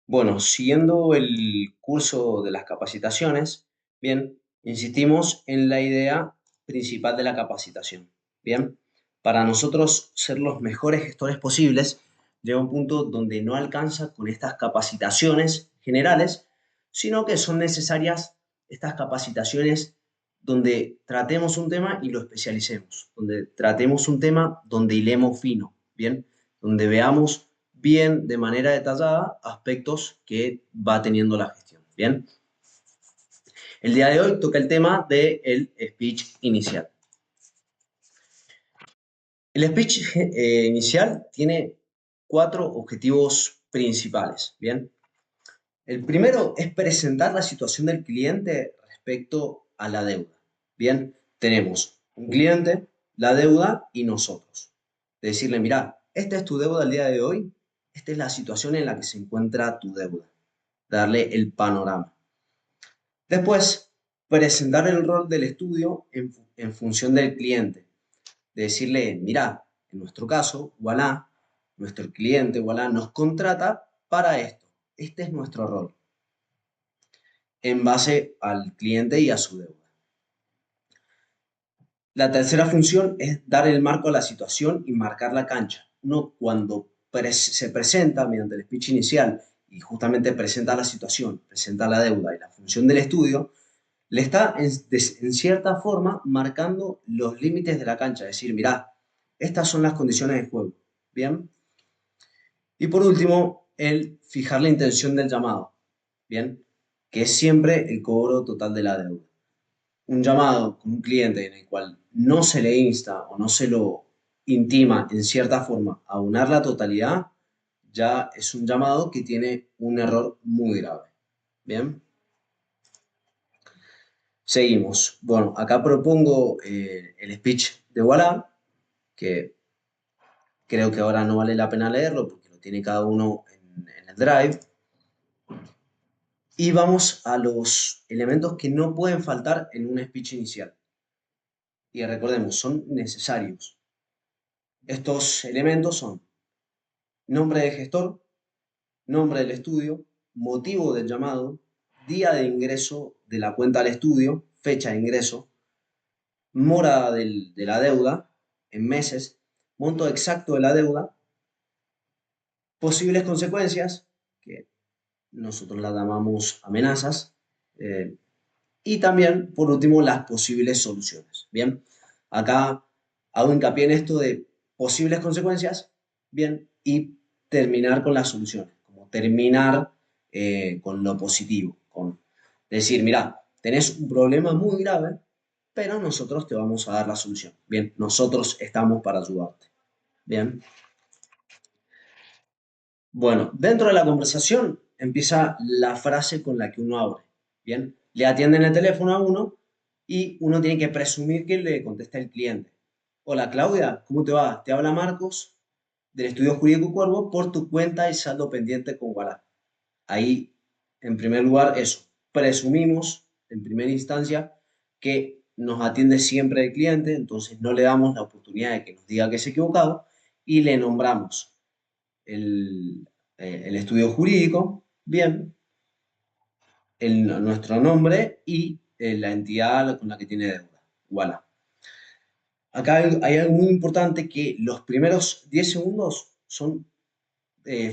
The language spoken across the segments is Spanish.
Bueno, siguiendo el curso de las capacitaciones, bien, insistimos en la idea principal de la capacitación. Bien, para nosotros ser los mejores gestores posibles, llega un punto donde no alcanza con estas capacitaciones generales, sino que son necesarias estas capacitaciones donde tratemos un tema y lo especialicemos, donde tratemos un tema donde hilemos fino, bien, donde veamos bien de manera detallada aspectos que va teniendo la gestión. Bien, el día de hoy toca el tema del speech inicial. El speech inicial tiene cuatro objetivos principales. Bien, el primero es presentar la situación del cliente respecto a la deuda. Bien, tenemos un cliente, la deuda y nosotros. De decirle, mira, esta es tu deuda al día de hoy, esta es la situación en la que se encuentra tu deuda. Darle el panorama. Después, presentar el rol del estudio en función del cliente. De decirle, mira, en nuestro caso, Ualá, nuestro cliente Ualá nos contrata para esto. Este es nuestro rol en base al cliente y a su deuda. La tercera función es dar el marco a la situación y marcar la cancha. Uno cuando se presenta mediante el speech inicial y justamente presenta la situación, presenta la deuda y la función del estudio, le está en cierta forma marcando los límites de la cancha. Es decir, mirá, estas son las condiciones de juego. Bien. Y por último, el fijar la intención del llamado. Bien. Que es siempre el cobro total de la deuda. Un llamado con un cliente en el cual no se le insta o no se lo intima en cierta forma a abonar la totalidad, ya es un llamado que tiene un error muy grave. Bien. Seguimos. Bueno, acá propongo el speech de Walla, que creo que ahora no vale la pena leerlo porque lo tiene cada uno en el Drive. Y vamos a los elementos que no pueden faltar en un speech inicial. Y recordemos, son necesarios. Estos elementos son nombre del gestor, nombre del estudio, motivo del llamado, día de ingreso de la cuenta al estudio, fecha de ingreso, mora de la deuda en meses, monto exacto de la deuda, posibles consecuencias, que nosotros las llamamos amenazas, eh, y también, por último, las posibles soluciones. Bien, acá hago hincapié en esto de posibles consecuencias, bien, y terminar con las soluciones, como terminar con lo positivo, con decir, mira, tenés un problema muy grave, pero nosotros te vamos a dar la solución. Bien, nosotros estamos para ayudarte. Bien. Bueno, dentro de la conversación empieza la frase con la que uno abre. Bien, le atienden el teléfono a uno y uno tiene que presumir que le contesta el cliente. Hola Claudia, ¿cómo te va? Te habla Marcos del Estudio Jurídico Cuervo por tu cuenta y saldo pendiente con Walla. Ahí, en primer lugar, eso. Presumimos, en primera instancia, que nos atiende siempre el cliente, entonces no le damos la oportunidad de que nos diga que es equivocado y le nombramos el estudio jurídico, bien, nuestro nombre y la entidad con la que tiene deuda. Voilà. Acá hay algo muy importante que los primeros 10 segundos son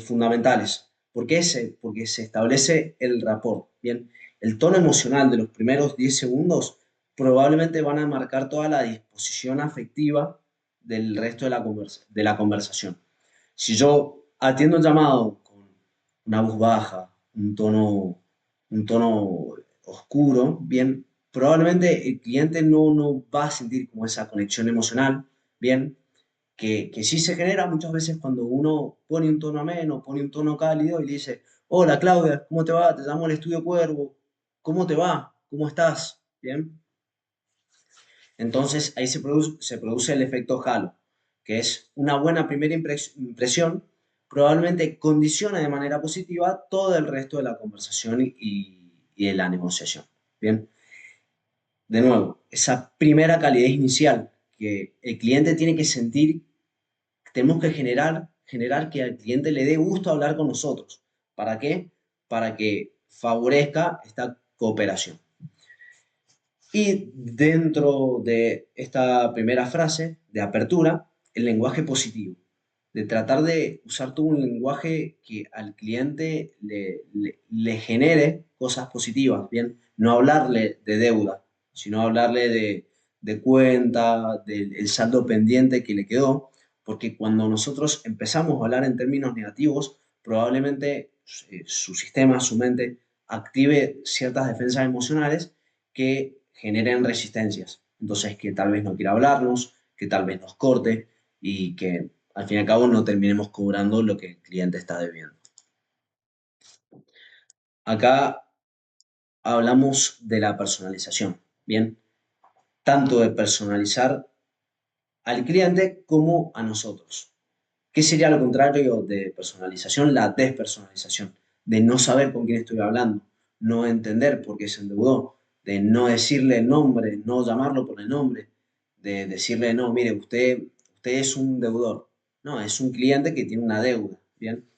fundamentales. ¿Por qué? Porque se establece el rapport. Bien, el tono emocional de los primeros 10 segundos probablemente van a marcar toda la disposición afectiva del resto de la conversación. Si yo atiendo el llamado con una voz baja, un tono oscuro, bien, probablemente el cliente no va a sentir como esa conexión emocional, bien, que sí se genera muchas veces cuando uno pone un tono ameno, pone un tono cálido y le dice, hola Claudia, ¿cómo te va? Te llamo al Estudio Cuervo, ¿cómo te va? ¿Cómo estás? Bien. Entonces ahí se produce el efecto halo, que es una buena primera impresión, probablemente condiciona de manera positiva todo el resto de la conversación y de la negociación. Bien, de nuevo, esa primera calidez inicial que el cliente tiene que sentir, tenemos que generar que al cliente le dé gusto hablar con nosotros. ¿Para qué? para que favorezca esta cooperación. Y dentro de esta primera frase de apertura, el lenguaje positivo, de tratar de usar todo un lenguaje que al cliente le genere cosas positivas, ¿bien? No hablarle de deuda, sino hablarle de cuenta, del saldo pendiente que le quedó, porque cuando nosotros empezamos a hablar en términos negativos, probablemente su sistema, su mente, active ciertas defensas emocionales que generen resistencias. Entonces, que tal vez no quiera hablarnos, que tal vez nos corte y que al fin y al cabo no terminemos cobrando lo que el cliente está debiendo. Acá hablamos de la personalización, ¿bien? Tanto de personalizar al cliente como a nosotros. ¿Qué sería lo contrario de personalización? La despersonalización, de no saber con quién estoy hablando, no entender por qué se endeudó, de no decirle el nombre, no llamarlo por el nombre, de decirle, no, mire, usted es un deudor. No, es un cliente que tiene una deuda, ¿bien?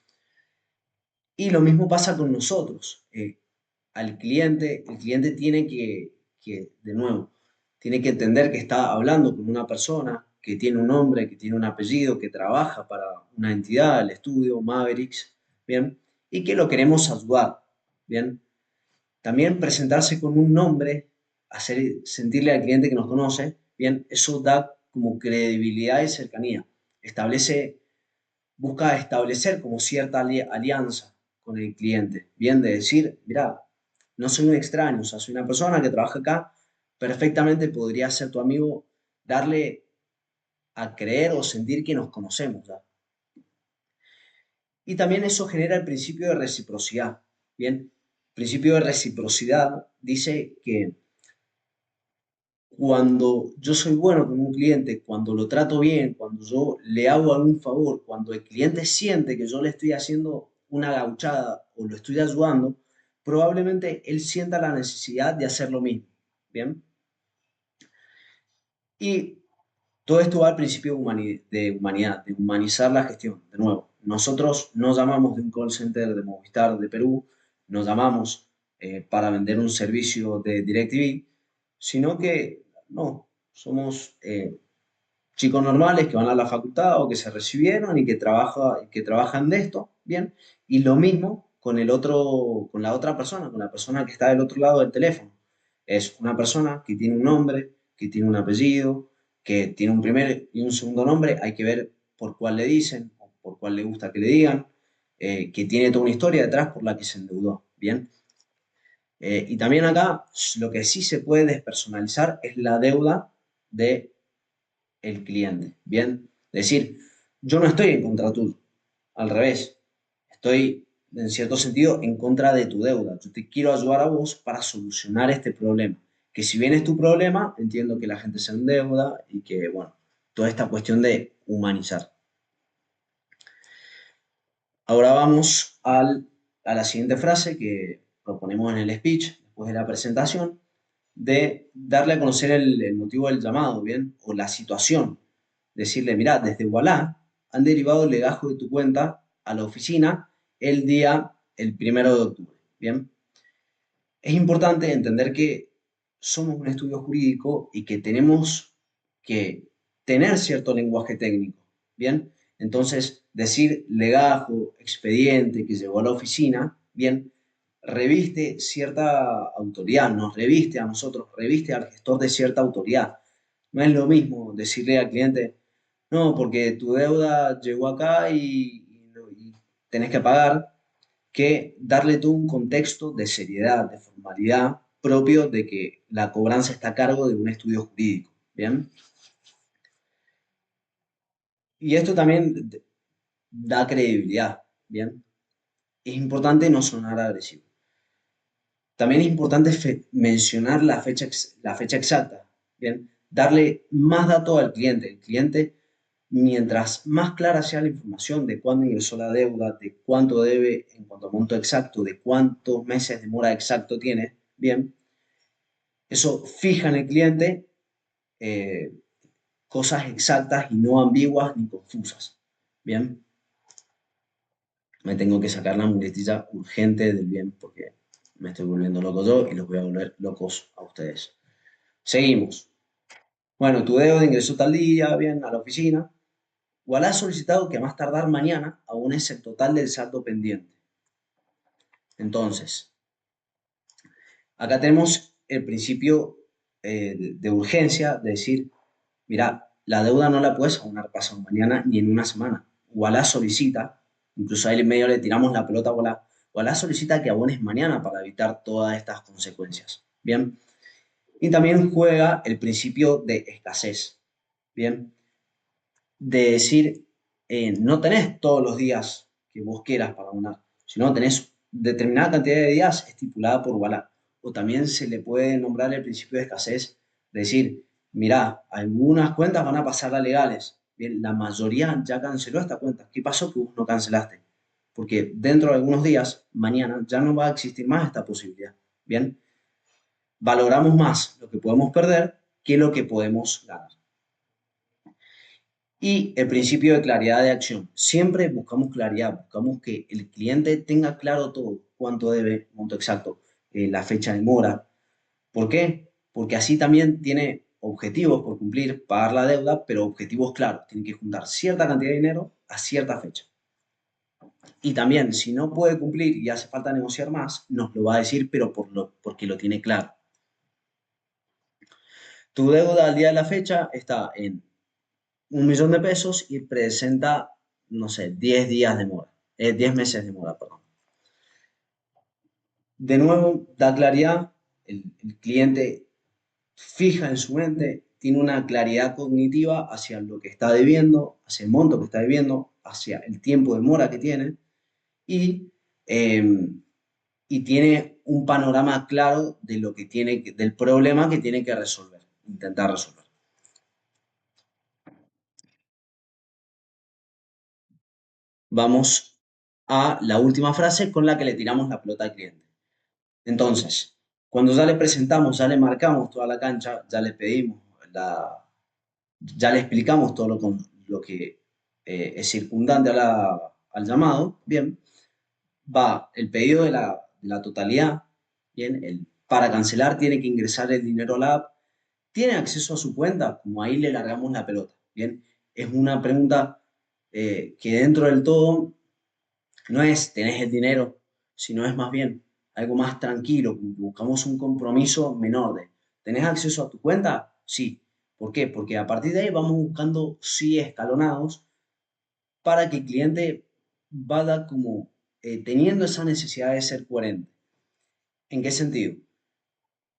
Y lo mismo pasa con nosotros. El cliente tiene de nuevo, tiene que entender que está hablando con una persona que tiene un nombre, que tiene un apellido, que trabaja para una entidad, el estudio, Mavericks, ¿bien? Y que lo queremos ayudar, ¿bien? También presentarse con un nombre, hacer sentirle al cliente que nos conoce, ¿bien? Eso da como credibilidad y cercanía. Busca establecer como cierta alianza con el cliente, bien, de decir, mira, no soy un extraño, o sea, soy una persona que trabaja acá, perfectamente podría ser tu amigo, darle a creer o sentir que nos conocemos, ¿ya? Y también eso genera el principio de reciprocidad, bien, el principio de reciprocidad dice que cuando yo soy bueno con un cliente, cuando lo trato bien, cuando yo le hago algún favor, cuando el cliente siente que yo le estoy haciendo una gauchada o lo estoy ayudando, probablemente él sienta la necesidad de hacer lo mismo. ¿Bien? Y todo esto va al principio de humanidad, de humanizar la gestión. De nuevo, nosotros no llamamos de un call center de Movistar de Perú, nos llamamos para vender un servicio de DirecTV, sino que no, somos chicos normales que van a la facultad o que se recibieron y que trabajan de esto, bien, y lo mismo con con la otra persona, con la persona que está del otro lado del teléfono. Es una persona que tiene un nombre, que tiene un apellido, que tiene un primer y un segundo nombre, hay que ver por cuál le dicen o por cuál le gusta que le digan, que tiene toda una historia detrás por la que se endeudó, bien. Y también acá lo que sí se puede despersonalizar es la deuda de el cliente. Bien, decir, yo no estoy en contra tuyo, al revés, estoy en cierto sentido en contra de tu deuda. Yo te quiero ayudar a vos para solucionar este problema. Que si bien es tu problema, entiendo que la gente se endeuda y que, bueno, toda esta cuestión de humanizar. Ahora vamos a la siguiente frase que proponemos en el speech, después de la presentación, de darle a conocer el motivo del llamado, ¿bien? O la situación. Decirle, mira, desde Ualá han derivado el legajo de tu cuenta a la oficina el 1 de octubre, ¿bien? Es importante entender que somos un estudio jurídico y que tenemos que tener cierto lenguaje técnico, ¿bien? Entonces, decir legajo, expediente que llegó a la oficina, ¿bien? Reviste cierta autoridad, nos reviste a nosotros, reviste al gestor de cierta autoridad. No es lo mismo decirle al cliente, no, porque tu deuda llegó acá y tenés que pagar, que darle todo un contexto de seriedad, de formalidad propio de que la cobranza está a cargo de un estudio jurídico. ¿Bien? Y esto también da credibilidad. ¿Bien? Es importante no sonar agresivo. También es importante mencionar la fecha exacta. ¿Bien? Darle más datos al cliente. El cliente, mientras más clara sea la información de cuándo ingresó la deuda, de cuánto debe en cuanto a monto exacto, de cuántos meses de mora exacto tiene, bien, eso fija en el cliente eh, cosas exactas y no ambiguas ni confusas. Bien. me tengo que sacar la muletilla urgente del bien porque me estoy volviendo loco yo y los voy a volver locos a ustedes. Seguimos. Bueno, tu deuda ingresó tal día, bien, a la oficina. Igual has solicitado que a más tardar mañana abones el total del saldo pendiente. Entonces, acá tenemos el principio de urgencia, de decir, mira, la deuda no la puedes abonar pasado mañana ni en una semana. Wallah solicita, incluso ahí en medio le tiramos la pelota a Wallah, Wallah solicita que abones mañana para evitar todas estas consecuencias. Bien, y también juega el principio de escasez. Bien, de decir, no tenés todos los días que vos quieras para abonar, sino tenés determinada cantidad de días estipulada por Wallah. O también se le puede nombrar el principio de escasez, de decir, mirá, algunas cuentas van a pasar a legales. Bien, la mayoría ya canceló esta cuenta. ¿Qué pasó que vos no cancelaste? Porque dentro de algunos días, mañana, ya no va a existir más esta posibilidad. Bien, valoramos más lo que podemos perder que lo que podemos ganar. Y el principio de claridad de acción. Siempre buscamos claridad, buscamos que el cliente tenga claro todo, cuánto debe, monto exacto, la fecha de mora. ¿Por qué? Porque así también tiene objetivos por cumplir, pagar la deuda, pero objetivos claros. Tiene que juntar cierta cantidad de dinero a cierta fecha. Y también, si no puede cumplir y hace falta negociar más, nos lo va a decir, pero porque lo tiene claro. Tu deuda al día de la fecha está en 1 millón de pesos y presenta, no sé, 10 días de mora, 10 meses de mora, perdón. De nuevo, da claridad, el cliente fija en su mente, tiene una claridad cognitiva hacia lo que está debiendo, hacia el monto que está debiendo, hacia el tiempo de mora que tiene y, eh, y tiene un panorama claro de lo que tiene, del problema que tiene que resolver, intentar resolver. Vamos a la última frase con la que le tiramos la pelota al cliente. Entonces, cuando ya le presentamos, ya le marcamos toda la cancha, ya le pedimos, ya le explicamos todo lo que es circundante al llamado, bien, va el pedido de la totalidad, bien, para cancelar tiene que ingresar el dinero a la app, tiene acceso a su cuenta, como ahí le largamos la pelota, bien, es una pregunta que dentro del todo no es tenés el dinero, sino es más bien algo más tranquilo, buscamos un compromiso menor de, ¿tenés acceso a tu cuenta? Sí. ¿Por qué? Porque a partir de ahí vamos buscando sí escalonados para que el cliente vaya como teniendo esa necesidad de ser coherente. ¿En qué sentido?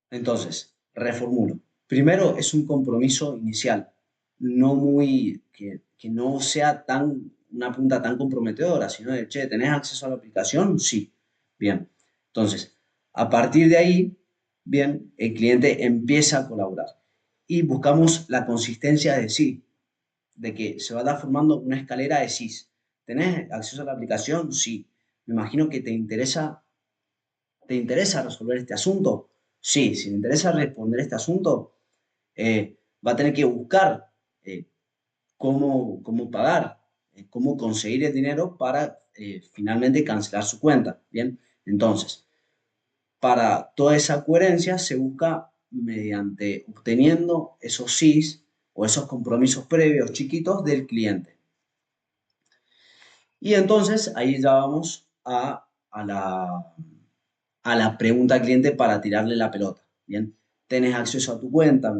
Entonces, reformulo. Primero es un compromiso inicial, no muy, que no sea tan, una punta tan comprometedora, sino de, che, ¿tenés acceso a la aplicación? Sí. Bien. Entonces, a partir de ahí, bien, el cliente empieza a colaborar y buscamos la consistencia de sí, de que se va a dar formando una escalera de sí. ¿Tenés acceso a la aplicación? Sí. Me imagino que ¿te interesa resolver este asunto? Sí, si le interesa responder este asunto, va a tener que buscar cómo pagar, cómo conseguir el dinero para finalmente cancelar su cuenta. Bien, entonces, para toda esa coherencia se busca mediante obteniendo esos sís o esos compromisos previos chiquitos del cliente. Y entonces ahí ya vamos a la pregunta al cliente para tirarle la pelota. Bien, tenés acceso a tu cuenta,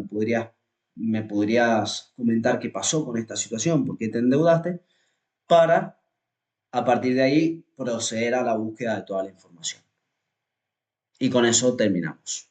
me podrías comentar qué pasó con esta situación, por qué te endeudaste, para a partir de ahí proceder a la búsqueda de toda la información. Y con eso terminamos.